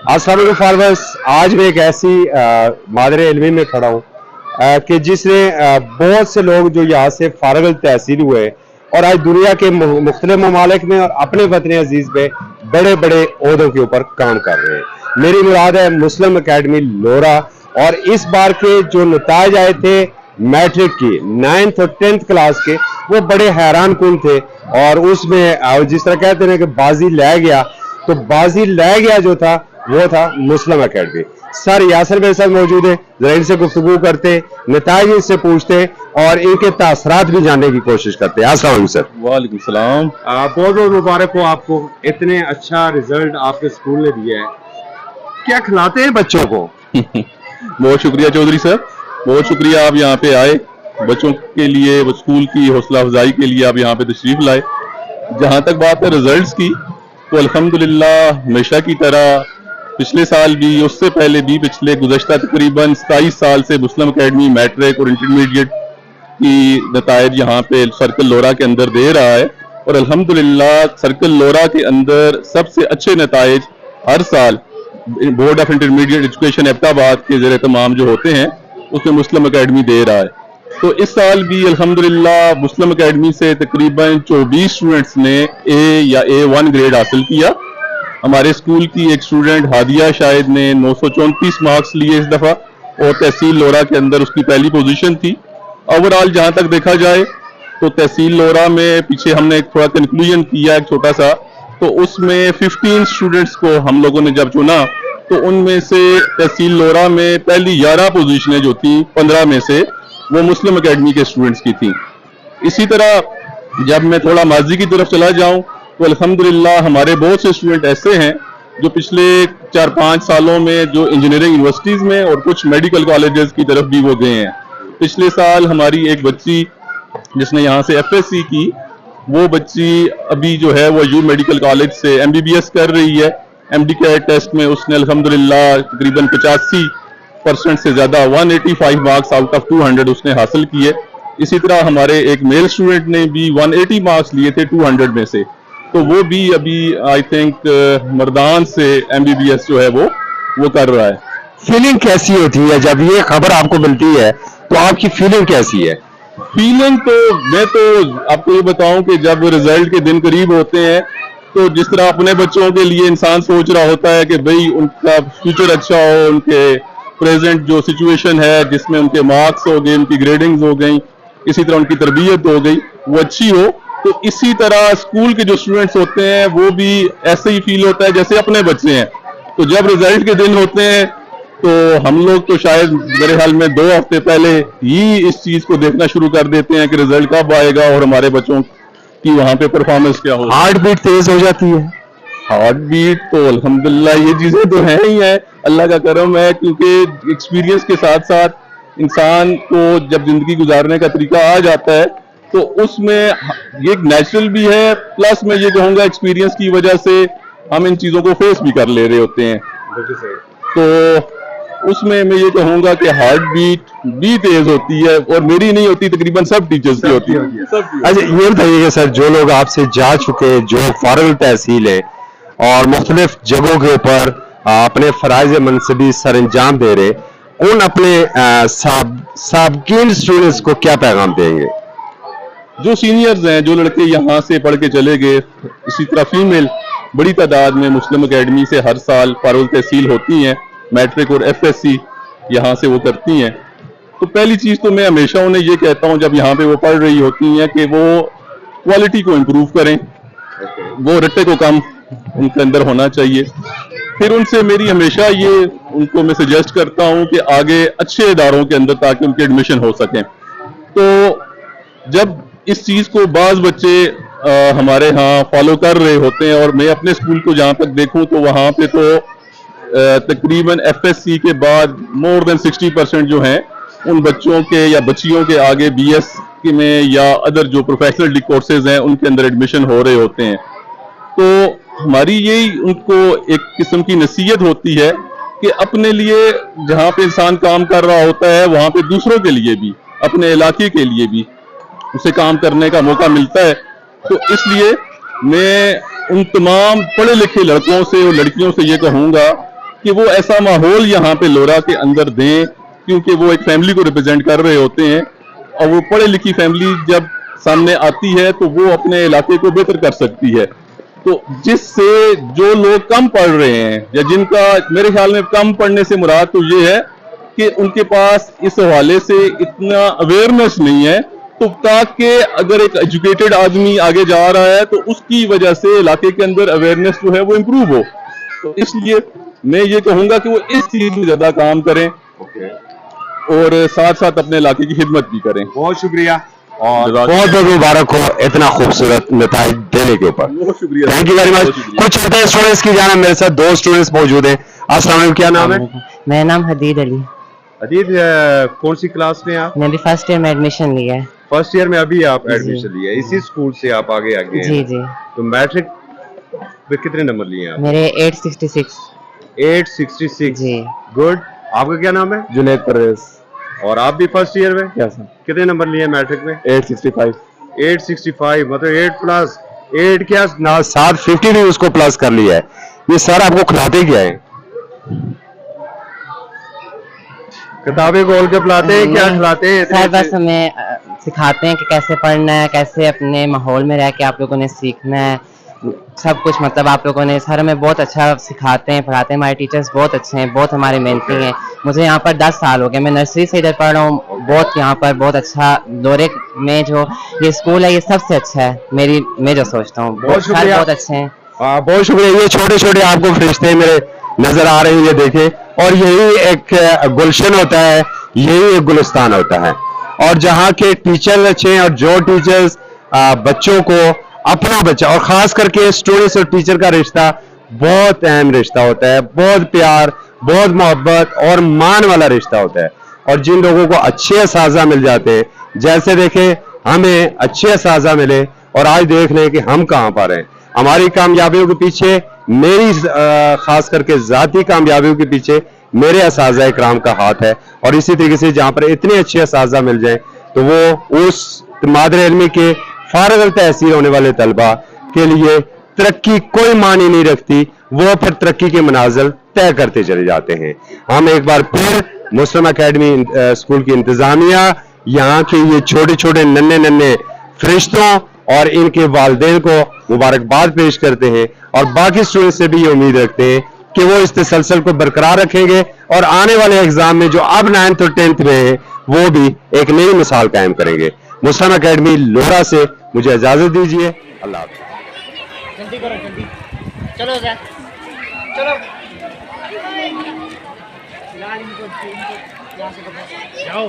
अस्सलाम वालेकुम फारवर्स। आज मैं एक ऐसी मादरे इल्मी में खड़ा हूँ कि जिसने बहुत से लोग जो यहाँ से फारग तहसील हुए और आज दुनिया के मुख्तलिफ ममालिक में और अपने वतन अजीज में बड़े बड़े ओहदों के ऊपर काम कर रहे हैं। मेरी मुराद है मुस्लिम एकेडमी लोरा। और इस बार के जो नताज आए थे मैट्रिक की 9th और 10th क्लास के, वो बड़े हैरान कुन थे। और उसमें जिस तरह कहते हैं कि बाजी ले गया, तो बाजी ले गया जो था वो था मुस्लिम एकेडमी। सर यासर मेरे साथ मौजूद है, जरा इनसे गुफ्तगू करते, नताइज इनसे पूछते और इनके तासरात भी जानने की कोशिश करते हैं। अस्सलाम वालेकुम सर। वालेकुम सलाम। बहुत बहुत मुबारक हो आपको, इतने अच्छा रिजल्ट आपके स्कूल ने दिया है। क्या खिलाते हैं बच्चों को? बहुत शुक्रिया चौधरी सर, बहुत शुक्रिया आप यहाँ पे आए, बच्चों के लिए स्कूल की हौसला अफजाई के लिए आप यहाँ पे तशरीफ लाए। जहाँ तक बात है रिजल्ट्स की, तो अल्हम्दुलिल्लाह हमेशा की तरह पिछले साल भी, उससे पहले भी, पिछले गुज़श्ता तकरीबन 27 साल से मुस्लिम एकेडमी मैट्रिक और इंटरमीडिएट की नताइज यहाँ पे सर्कल लोरा के अंदर दे रहा है। और अल्हम्दुलिल्लाह सर्कल लोरा के अंदर सबसे अच्छे नताइज हर साल board of intermediate education Abbottabad के ज़ेरे तमाम जो होते हैं उसमें मुस्लिम एकेडमी दे रहा है। तो इस साल भी अल्हम्दुलिल्लाह मुस्लिम एकेडमी से तकरीबन 24 स्टूडेंट्स ने ए या A1 ग्रेड हासिल किया। हमारे स्कूल की एक स्टूडेंट हादिया शायद ने 934 मार्क्स लिए इस दफ़ा, और तहसील लोरा के अंदर उसकी पहली पोजीशन थी। ओवरऑल जहाँ तक देखा जाए तो तहसील लोरा में पीछे हमने एक थोड़ा कंक्लूजन किया एक छोटा सा, तो उसमें 15 स्टूडेंट्स को हम लोगों ने जब चुना, तो उनमें से तहसील लोरा में पहली 11 पोजीशनें जो थी 15 में से वो मुस्लिम एकेडमी के स्टूडेंट्स की थी। इसी तरह जब मैं थोड़ा माजी की तरफ चला जाऊं, तो अल्हम्दुलिल्लाह हमारे बहुत से स्टूडेंट ऐसे हैं जो पिछले 4-5 सालों में जो इंजीनियरिंग यूनिवर्सिटीज़ में और कुछ मेडिकल कॉलेजेस की तरफ भी वो गए हैं। पिछले साल हमारी एक बच्ची जिसने यहाँ से FSC की, वो बच्ची अभी जो है वो यू मेडिकल कॉलेज से MBBS कर रही है। MD टेस्ट में उसने अल्हम्दुलिल्लाह तकरीबन 85% से ज़्यादा 185 मार्क्स आउट ऑफ 200 उसने हासिल किए। इसी तरह हमारे एक मेल स्टूडेंट ने भी 180 मार्क्स लिए थे 200 में से, तो वो भी अभी आई थिंक मर्दान से MBBS जो है वो कर रहा है। फीलिंग कैसी होती है जब ये खबर आपको मिलती है, तो आपकी फीलिंग कैसी है? फीलिंग तो मैं तो आपको ये बताऊं कि जब रिजल्ट के दिन करीब होते हैं, तो जिस तरह अपने बच्चों के लिए इंसान सोच रहा होता है कि भाई उनका फ्यूचर अच्छा हो, उनके प्रेजेंट जो सिचुएशन है जिसमें उनके मार्क्स हो गए, उनकी ग्रेडिंग्स हो गई, इसी तरह उनकी तरबियत हो गई, वो अच्छी हो, तो इसी तरह स्कूल के जो स्टूडेंट्स होते हैं वो भी ऐसे ही फील होता है जैसे अपने बच्चे हैं। तो जब रिजल्ट के दिन होते हैं तो हम लोग तो शायद मेरे ख्याल में 2 हफ्ते पहले ही इस चीज को देखना शुरू कर देते हैं कि रिजल्ट कब आएगा और हमारे बच्चों की वहां पे परफॉर्मेंस क्या हो। हार्ट बीट तेज हो जाती है? हार्ट बीट तो अल्हम्दुलिल्लाह ये चीजें तो हैं ही हैं, अल्लाह का करम है, क्योंकि एक्सपीरियंस के साथ साथ इंसान को जब जिंदगी गुजारने का तरीका आ जाता है तो उसमें ये एक नेचुरल भी है, प्लस मैं ये कहूँगा एक्सपीरियंस की वजह से हम इन चीज़ों को फेस भी कर ले रहे होते हैं। तो उसमें मैं ये कहूँगा कि हार्ट बीट भी तेज होती है, और मेरी नहीं होती, तकरीबन सब टीचर्स की होती है। अच्छा ये बताइएगा सर, जो लोग आपसे जा चुके, जो फारग तहसील है और मुख्तलिफ जगहों के ऊपर अपने फराइज मनसबी सर अंजाम दे रहे, उन अपने साबकीन स्टूडेंट्स को क्या पैगाम देंगे? जो सीनियर्स हैं, जो लड़के यहाँ से पढ़ के चले गए, इसी तरह फीमेल बड़ी तादाद में मुस्लिम एकेडमी से हर साल फारुल तहसील होती हैं, मैट्रिक और FSC यहाँ से वो करती हैं। तो पहली चीज़ तो मैं हमेशा उन्हें ये कहता हूँ जब यहाँ पे वो पढ़ रही होती हैं कि वो क्वालिटी को इम्प्रूव करें, वो रट्टे को कम उनके अंदर होना चाहिए। फिर उनसे मेरी हमेशा ये उनको मैं सजेस्ट करता हूँ कि आगे अच्छे इदारों के अंदर ताकि उनके एडमिशन हो सकें। तो जब इस चीज़ को बाज़ बच्चे हमारे यहाँ फॉलो कर रहे होते हैं, और मैं अपने स्कूल को जहाँ तक देखूँ तो वहाँ पे तो तकरीबन FSC के बाद मोर देन 60% जो हैं उन बच्चों के या बच्चियों के आगे BS में या अदर जो प्रोफेशनल कोर्सेज हैं उनके अंदर एडमिशन हो रहे होते हैं। तो हमारी यही उनको एक किस्म की नसीहत होती है कि अपने लिए जहाँ पे इंसान काम कर रहा होता है वहाँ पे दूसरों के लिए भी, अपने इलाके के लिए भी उसे काम करने का मौका मिलता है। तो इसलिए मैं उन तमाम पढ़े लिखे लड़कों से और लड़कियों से ये कहूँगा کہ وہ ایسا ماحول یہاں پہ لورا کے اندر دیں، کیونکہ وہ ایک فیملی کو ریپرزینٹ کر رہے ہوتے ہیں، اور وہ پڑھے لکھی فیملی جب سامنے آتی ہے تو وہ اپنے علاقے کو بہتر کر سکتی ہے. تو جس سے جو لوگ کم پڑھ رہے ہیں یا جن کا میرے خیال میں کم پڑھنے سے مراد تو یہ ہے کہ ان کے پاس اس حوالے سے اتنا اویئرنیس نہیں ہے، تو تاکہ اگر ایک ایجوکیٹڈ آدمی آگے جا رہا ہے تو اس کی وجہ سے علاقے کے اندر اویئرنیس جو ہے وہ امپروو ہو. تو اس لیے میں یہ کہوں گا کہ وہ اس چیز میں زیادہ کام کریں اور ساتھ ساتھ اپنے علاقے کی خدمت بھی کریں. بہت شکریہ اور بہت بہت مبارک ہو اتنا خوبصورت نتائج دینے کے اوپر. بہت شکریہ. Thank you very much. کچھ ہوتے ہیں اسٹوڈنٹس کی جانب میرے ساتھ 2 اسٹوڈنٹس موجود ہیں. السلام علیکم، کیا نام ہے؟ میرا نام حدید علی. عدید، کون سی کلاس میں آپ؟ میں بھی فرسٹ ایئر میں ایڈمیشن لیا ہے. فرسٹ ایئر میں ابھی آپ ایڈمیشن لیا ہے، اسی اسکول سے آپ آگے ہیں؟ جی جی. تو میٹرک پہ کتنے نمبر لیے ہیں آپ؟ میرے 866. 866. جی. گڈ. آپ کا کیا نام ہے؟ جنید پرویز. اور آپ بھی فرسٹ ایئر میں؟ یس سر. کتنے نمبر لیے ہیں میٹرک میں؟ 865. 865 مطلب 8 پلس 8 کیا 750 بھی اس کو پلس کر لیا ہے. یہ سر آپ کو کھلاتے کیا ہے؟ کتابیں کھول کے پلاتے ہیں کیا کھلاتے ہیں؟ سر بس ہمیں سکھاتے ہیں کہ کیسے پڑھنا ہے، کیسے اپنے ماحول میں رہ کے آپ لوگوں نے سیکھنا ہے سب کچھ. مطلب آپ لوگوں نے سر ہمیں بہت اچھا سکھاتے ہیں، پڑھاتے ہیں. ہمارے ٹیچرز بہت اچھے ہیں، بہت ہمارے محنتی ہیں. مجھے یہاں پر 10 سال ہو گئے، میں نرسری سے ادھر پڑھ رہا ہوں. بہت یہاں پر بہت اچھا لورے میں جو یہ اسکول ہے یہ سب سے اچھا ہے میں جو سوچتا ہوں. بہت سر بہت اچھے ہیں. بہت شکریہ. یہ چھوٹے چھوٹے آپ کو فرشتے میرے نظر آ رہے ہیں، یہ دیکھیں. اور یہی ایک گلشن ہوتا ہے، یہی ایک گلستان ہوتا ہے. اور جہاں کے ٹیچر اچھے ہیں اور جو ٹیچرز بچوں کو اپنا بچہ، اور خاص کر کے اسٹوڈنٹس اور ٹیچر کا رشتہ بہت اہم رشتہ ہوتا ہے، بہت پیار، بہت محبت اور مان والا رشتہ ہوتا ہے. اور جن لوگوں کو اچھے اساتذہ مل جاتے ہیں، جیسے دیکھیں ہمیں اچھے اساتذہ ملے اور آج دیکھ لیں کہ ہم کہاں پر ہیں. ہماری کامیابیوں کے پیچھے، میری خاص کر کے ذاتی کامیابیوں کے پیچھے میرے اساتذہ اکرام کا ہاتھ ہے. اور اسی طریقے سے جہاں پر اتنے اچھے اساتذہ مل جائیں تو وہ اس مادر علمی کے فارغ التحصیل ہونے والے طلبہ کے لیے ترقی کوئی معنی نہیں رکھتی، وہ پھر ترقی کے منازل طے کرتے چلے جاتے ہیں. ہم ایک بار پھر مسلم اکیڈمی اسکول کی انتظامیہ، یہاں کے یہ چھوٹے چھوٹے ننھے فرشتوں اور ان کے والدین کو مبارکباد پیش کرتے ہیں، اور باقی اسٹوڈنٹ سے بھی یہ امید رکھتے ہیں کہ وہ اس تسلسل کو برقرار رکھیں گے اور آنے والے ایگزام میں جو اب 9th اور 10th میں ہیں وہ بھی ایک نئی مثال قائم کریں گے. مسلم اکیڈمی لورا سے مجھے اجازت دیجیے. اللہ حافظ. جلدی کرو جلدی. چلو زید چلو. جاؤ.